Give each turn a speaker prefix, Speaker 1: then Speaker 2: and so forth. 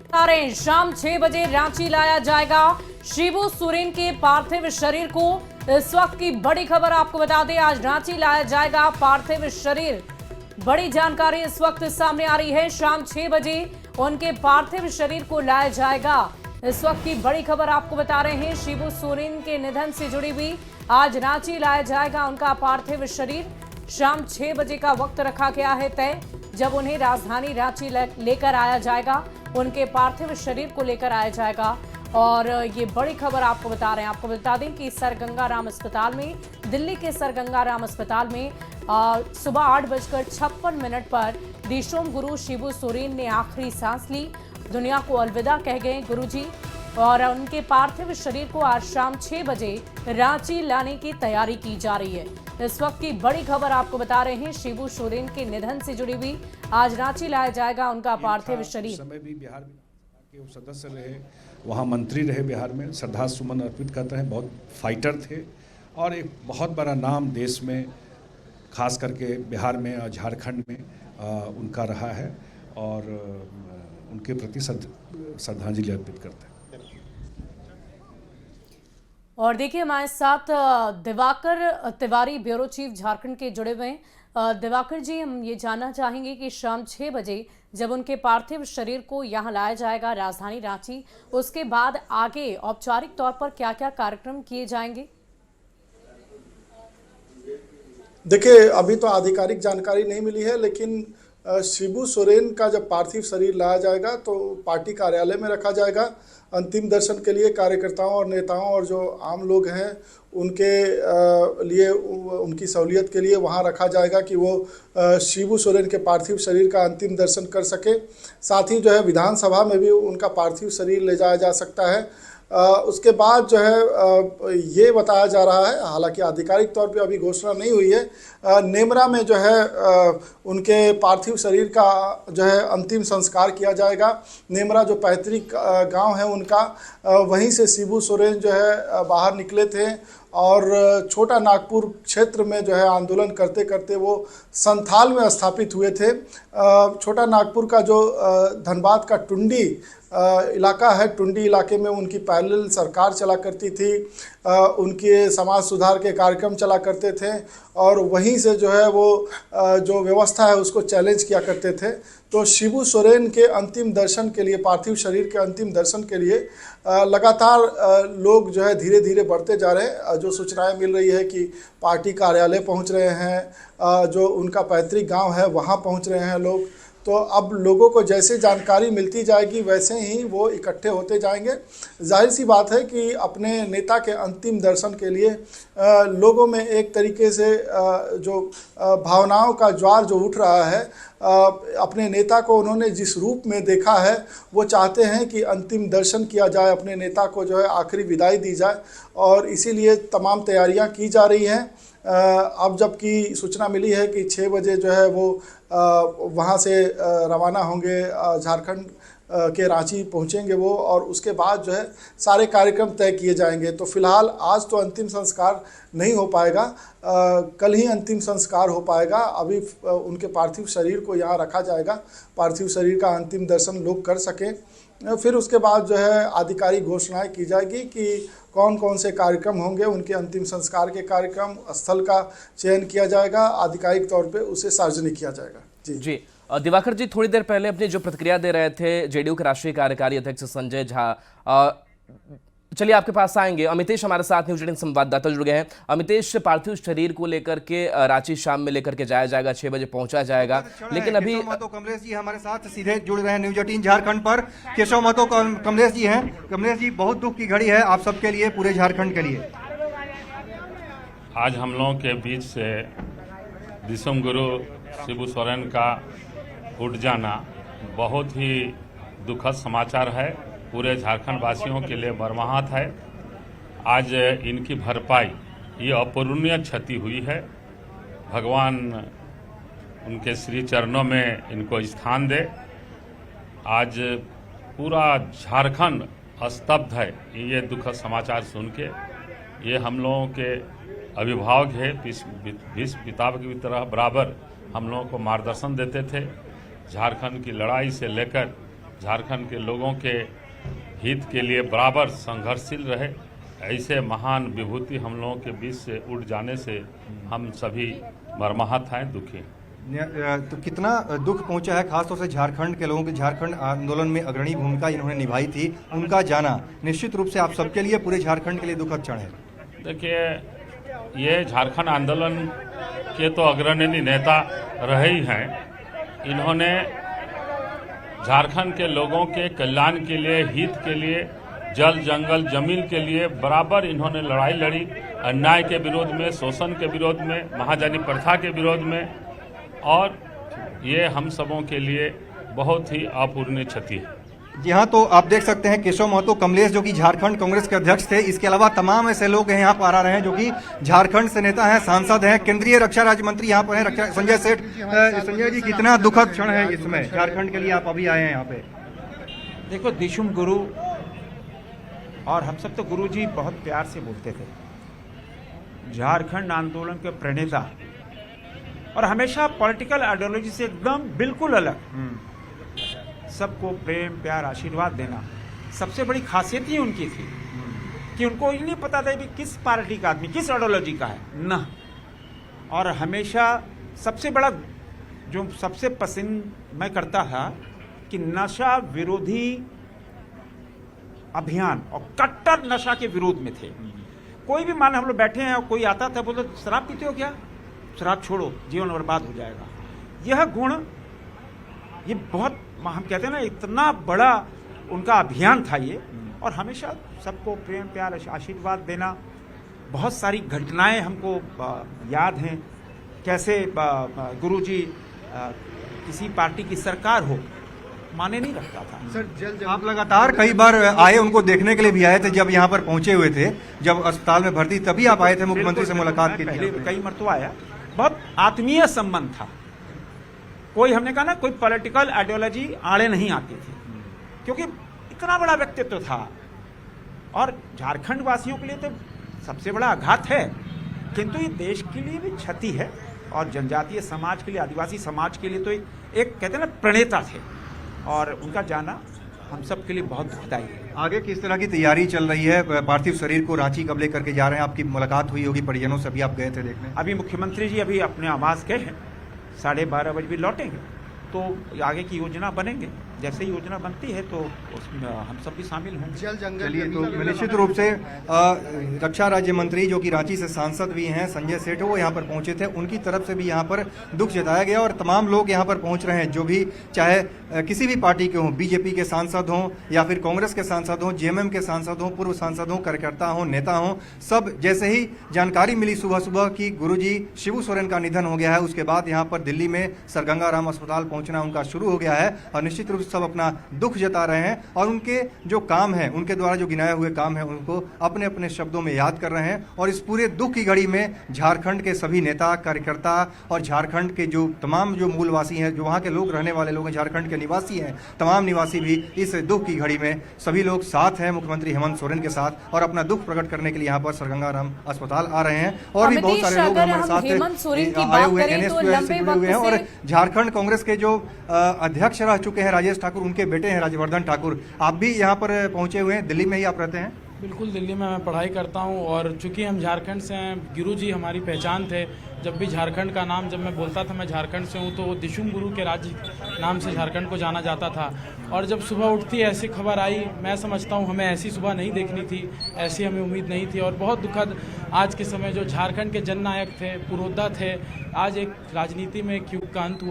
Speaker 1: बता रहे हैं, शाम 6 बजे रांची लाया जाएगा शिबू सोरेन के पार्थिव शरीर को। इस वक्त की बड़ी खबर आपको बता दें, आज रांची लाया जाएगा पार्थिव शरीर। बड़ी जानकारी इस वक्त सामने आ रही है, शाम 6 बजे उनके पार्थिव शरीर को लाया जाएगा। इस वक्त की बड़ी खबर आपको बता रहे हैं, शिबू सोरेन के निधन से जुड़ी हुई आज रांची लाया जाएगा उनका पार्थिव शरीर। शाम 6 बजे का वक्त रखा गया है तय, जब उन्हें राजधानी रांची लेकर आया जाएगा, उनके पार्थिव शरीर को लेकर आया जाएगा। और ये बड़ी खबर आपको बता रहे हैं, आपको बता दें कि सर गंगा राम अस्पताल में, दिल्ली के सर गंगा राम अस्पताल में सुबह 8:56 पर दिशोम गुरु शिबू सोरेन ने आखिरी सांस ली, दुनिया को अलविदा कह गए गुरुजी। और उनके पार्थिव शरीर को आज शाम 6 बजे रांची लाने की तैयारी की जा रही है। इस वक्त की बड़ी खबर आपको बता रहे हैं, शिबू सोरेन के निधन से जुड़ी हुई आज रांची लाया जाएगा उनका पार्थिव शरीर।
Speaker 2: समय भी बिहार के सदस्य रहे, वहाँ मंत्री रहे, बिहार में श्रद्धा सुमन अर्पित करते हैं, बहुत फाइटर थे और एक बहुत बड़ा नाम देश में, खास करके बिहार में और झारखंड में उनका रहा है और उनके प्रति श्रद्धांजलि अर्पित करते हैं।
Speaker 1: और देखिए हमारे साथ दिवाकर तिवारी, ब्यूरो चीफ झारखंड के जुड़े हुए हैं। दिवाकर जी, हम ये जानना चाहेंगे कि शाम 6 बजे जब उनके पार्थिव शरीर को यहाँ लाया जाएगा राजधानी रांची, उसके बाद आगे औपचारिक तौर पर क्या क्या कार्यक्रम किए जाएंगे?
Speaker 3: देखिए, अभी तो आधिकारिक जानकारी नहीं मिली है, लेकिन शिबू सोरेन का जब पार्थिव शरीर लाया जाएगा तो पार्टी कार्यालय में रखा जाएगा। अंतिम दर्शन के लिए कार्यकर्ताओं और नेताओं और जो आम लोग हैं उनके लिए, उनकी सहूलियत के लिए वहां रखा जाएगा कि वो शिबू सोरेन के पार्थिव शरीर का अंतिम दर्शन कर सके। साथ ही जो है विधानसभा में भी उनका पार्थिव शरीर ले जाया जा सकता है। उसके बाद जो है ये बताया जा रहा है, हालांकि आधिकारिक तौर पे अभी घोषणा नहीं हुई है, नेमरा में जो है उनके पार्थिव शरीर का जो है अंतिम संस्कार किया जाएगा। नेमरा जो पैतृक गांव है उनका, वहीं से शिबू सोरेन जो है बाहर निकले थे और छोटा नागपुर क्षेत्र में जो है आंदोलन करते करते वो संथाल में स्थापित हुए थे। छोटा नागपुर का जो धनबाद का टुंडी इलाका है, टुंडी इलाके में उनकी पैरेलल सरकार चला करती थी, उनके समाज सुधार के कार्यक्रम चला करते थे और वहीं से जो है वो जो व्यवस्था है उसको चैलेंज किया करते थे। तो शिबू सोरेन के अंतिम दर्शन के लिए, पार्थिव शरीर के अंतिम दर्शन के लिए लगातार लोग जो है धीरे धीरे बढ़ते जा रहे हैं। जो सूचनाएं मिल रही है कि पार्टी कार्यालय पहुंच रहे हैं, जो उनका पैतृक गांव है वहां पहुंच रहे हैं लोग। तो अब लोगों को जैसे जानकारी मिलती जाएगी वैसे ही वो इकट्ठे होते जाएंगे। जाहिर सी बात है कि अपने नेता के अंतिम दर्शन के लिए लोगों में एक तरीके से जो भावनाओं का ज्वार जो उठ रहा है, अपने नेता को उन्होंने जिस रूप में देखा है वो चाहते हैं कि अंतिम दर्शन किया जाए, अपने नेता को जो है आखिरी विदाई दी जाए और इसीलिए तमाम तैयारियां की जा रही हैं। अब जबकि सूचना मिली है कि 6 बजे जो है वो वहाँ से रवाना होंगे, झारखंड के रांची पहुँचेंगे वो, और उसके बाद जो है सारे कार्यक्रम तय किए जाएंगे। तो फिलहाल आज तो अंतिम संस्कार नहीं हो पाएगा, कल ही अंतिम संस्कार हो पाएगा। अभी उनके पार्थिव शरीर को यहाँ रखा जाएगा, पार्थिव शरीर का अंतिम दर्शन लोग कर सकें। फिर उसके बाद जो है आधिकारिक घोषणाएं की जाएगी कि कौन कौन से कार्यक्रम होंगे। उनके अंतिम संस्कार के कार्यक्रम स्थल का चयन किया जाएगा, आधिकारिक तौर पे उसे सार्वजनिक किया जाएगा। जी
Speaker 4: दिवाकर जी, थोड़ी देर पहले अपनी जो प्रतिक्रिया दे रहे थे जेडीयू के राष्ट्रीय कार्यकारी अध्यक्ष संजय झा, चलिए आपके पास आएंगे। अमितेश हमारे साथ न्यूज 18 संवाददाता जुड़ गए हैं। अमितेश, पार्थिव शरीर को लेकर के रांची शाम में लेकर के जाया जाएगा, 6 बजे पहुंचा जाएगा, लेकिन अभी
Speaker 5: कमलेश जी हमारे साथ सीधे जुड़ रहे हैं न्यूज 18 झारखंड पर। केशव महतो कमलेश जी हैं। कमलेश जी, बहुत दुख की घड़ी है आप सबके लिए, पूरे झारखंड के लिए।
Speaker 6: आज हम लोगों के बीच से दिसम गुरु शिबू सोरेन का उठ जाना बहुत ही दुखद समाचार है, पूरे झारखंड वासियों के लिए मर्माहत है। आज इनकी भरपाई, ये अपूरणीय क्षति हुई है। भगवान उनके श्री चरणों में इनको स्थान दे। आज पूरा झारखंड स्तब्ध है ये दुखद समाचार सुन के। ये हम लोगों के अभिभावक है, भीष्म पिता की तरह बराबर हम लोगों को मार्गदर्शन देते थे। झारखंड की लड़ाई से लेकर झारखंड के लोगों के हित के लिए बराबर संघर्षशील रहे। ऐसे महान विभूति हम लोगों के बीच से उठ जाने से हम सभी मर्माहत हैं, दुखी हैं।
Speaker 5: तो कितना दुख पहुंचा है खासतौर से झारखंड के लोगों के। झारखंड आंदोलन में अग्रणी भूमिका इन्होंने निभाई थी, उनका जाना निश्चित रूप से आप सबके लिए, पूरे झारखंड के लिए दुखद क्षण है।
Speaker 6: देखिए, ये झारखंड आंदोलन के तो अग्रणी नेता रहे ही हैं। इन्होंने झारखंड के लोगों के कल्याण के लिए, हित के लिए, जल जंगल जमीन के लिए बराबर इन्होंने लड़ाई लड़ी। अन्याय के विरोध में, शोषण के विरोध में, महाजनी प्रथा के विरोध में, और ये हम सबों के लिए बहुत ही अपूरणीय क्षति है।
Speaker 5: जी हाँ, तो आप देख सकते हैं केशव महतो कमलेश जो कि झारखंड कांग्रेस के अध्यक्ष थे, इसके अलावा तमाम ऐसे लोग हैं यहाँ पर आ रहे हैं जो कि झारखंड से नेता हैं, सांसद हैं, केंद्रीय रक्षा राज्य मंत्री यहाँ पर हैं संजय सेठ। संजय जी, कितना दुखद क्षण है इसमें झारखंड के लिए, आप अभी आए हैं यहाँ पे।
Speaker 7: देखो, दिशुम गुरु और हम सब तो गुरु जी बहुत प्यार से बोलते थे। झारखंड आंदोलन के प्रणेता और हमेशा पॉलिटिकल आइडियोलॉजी से एकदम बिल्कुल अलग, सबको प्रेम प्यार आशीर्वाद देना सबसे बड़ी खासियत ही उनकी थी कि उनको ये नहीं पता था कि किस पार्टी का आदमी किस आइडियोलॉजी का है ना। और हमेशा सबसे बड़ा जो सबसे पसंद मैं करता था कि नशा विरोधी अभियान और कट्टर नशा के विरोध में थे। कोई भी मान हम लोग बैठे हैं और कोई आता था, बोलते शराब पीते हो क्या, शराब छोड़ो, जीवन बर्बाद हो जाएगा। यह गुण, ये बहुत, हम कहते हैं ना, इतना बड़ा उनका अभियान था ये। और हमेशा सबको प्रेम प्यार आशीर्वाद देना। बहुत सारी घटनाएं हमको याद हैं, कैसे गुरुजी किसी पार्टी की सरकार हो माने नहीं रखता था।
Speaker 5: सर, आप लगातार कई बार आए, उनको देखने के लिए भी आए थे जब यहाँ पर पहुंचे हुए थे, जब अस्पताल में भर्ती, तभी आप आए थे मुख्यमंत्री से मुलाकात के लिए।
Speaker 7: पहले कई मरतबा आया, बहुत आत्मीय संबंध था। कोई, हमने कहा ना, कोई पॉलिटिकल आइडियोलॉजी आड़े नहीं आती थी, क्योंकि इतना बड़ा व्यक्तित्व था। और झारखंड वासियों के लिए तो सबसे बड़ा आघात है, किंतु ये देश के लिए भी क्षति है, और जनजातीय समाज के लिए, आदिवासी समाज के लिए तो एक कहते हैं ना प्रणेता थे, और उनका जाना हम सब के लिए बहुत दुखदायी है।
Speaker 5: आगे किस तरह की तैयारी चल रही है? पार्थिव शरीर को रांची कब लेकर के जा रहे हैं? आपकी मुलाकात हुई होगी परिजनों से, अभी आप गए थे देखने।
Speaker 7: अभी मुख्यमंत्री जी अभी अपने आवास गए हैं, 12:30 बजे भी लौटेंगे, तो आगे की योजना बनेंगे। जैसे ही योजना बनती है तो उसमें हम सब भी शामिल होंगे।
Speaker 5: चलिए, तो निश्चित रूप से रक्षा राज्य मंत्री जो कि रांची से सांसद भी हैं, संजय सेठ, वो यहाँ पर पहुंचे थे, उनकी तरफ से भी यहाँ पर दुख जताया गया। और तमाम लोग यहाँ पर पहुंच रहे हैं, जो भी चाहे किसी भी पार्टी के हों, बीजेपी के सांसद हों या फिर कांग्रेस के सांसद हों, जेएमएम के सांसद हों, पूर्व सांसद हों, कार्यकर्ता हों, नेता हों, सब जैसे ही जानकारी मिली सुबह सुबह कि गुरुजी शिबू सोरेन का निधन हो गया है, उसके बाद यहाँ पर दिल्ली में सर गंगा राम अस्पताल पहुंचना उनका शुरू हो गया है। और निश्चित रूप से सब अपना दुख जता रहे हैं, और उनके जो काम है, उनके द्वारा जो गिनाए हुए काम है, उनको अपने अपने शब्दों में याद कर रहे हैं। और इस पूरे दुख की घड़ी में झारखंड के सभी नेता, कार्यकर्ता और झारखंड के जो तमाम जो मूलवासी हैं, जो वहाँ के लोग रहने वाले लोग हैं, झारखंड के निवासी हैं, तमाम निवासी भी इस दुख की घड़ी में सभी लोग साथ हैं मुख्यमंत्री हेमंत सोरेन के साथ, और अपना दुख प्रकट करने के लिए यहाँ पर सर गंगा राम अस्पताल आ रहे हैं। और भी बहुत सारे लोग हमारे साथ आए हुए हैं, से जुड़े हुए हैं। और झारखंड कांग्रेस के जो अध्यक्ष रह चुके हैं राजेश ठाकुर, उनके बेटे हैं राजवर्धन ठाकुर, आप भी यहाँ पर पहुंचे हुए हैं। दिल्ली में ही आप रहते हैं?
Speaker 8: बिल्कुल, दिल्ली में मैं पढ़ाई करता हूँ, और चूंकि हम झारखंड से हैं, गुरुजी हमारी पहचान थे। जब भी झारखंड का नाम, जब मैं बोलता था मैं झारखंड से हूँ, तो वो दिशुम गुरु के राज्य नाम से झारखंड को जाना जाता था। और जब सुबह उठती ऐसी खबर आई, मैं समझता हूँ हमें ऐसी सुबह नहीं देखनी थी, ऐसी हमें उम्मीद नहीं थी। और बहुत दुखद आज के समय जो झारखंड के जननायक थे, पुरोधा थे, आज एक राजनीति में एक युग का अंत हुआ।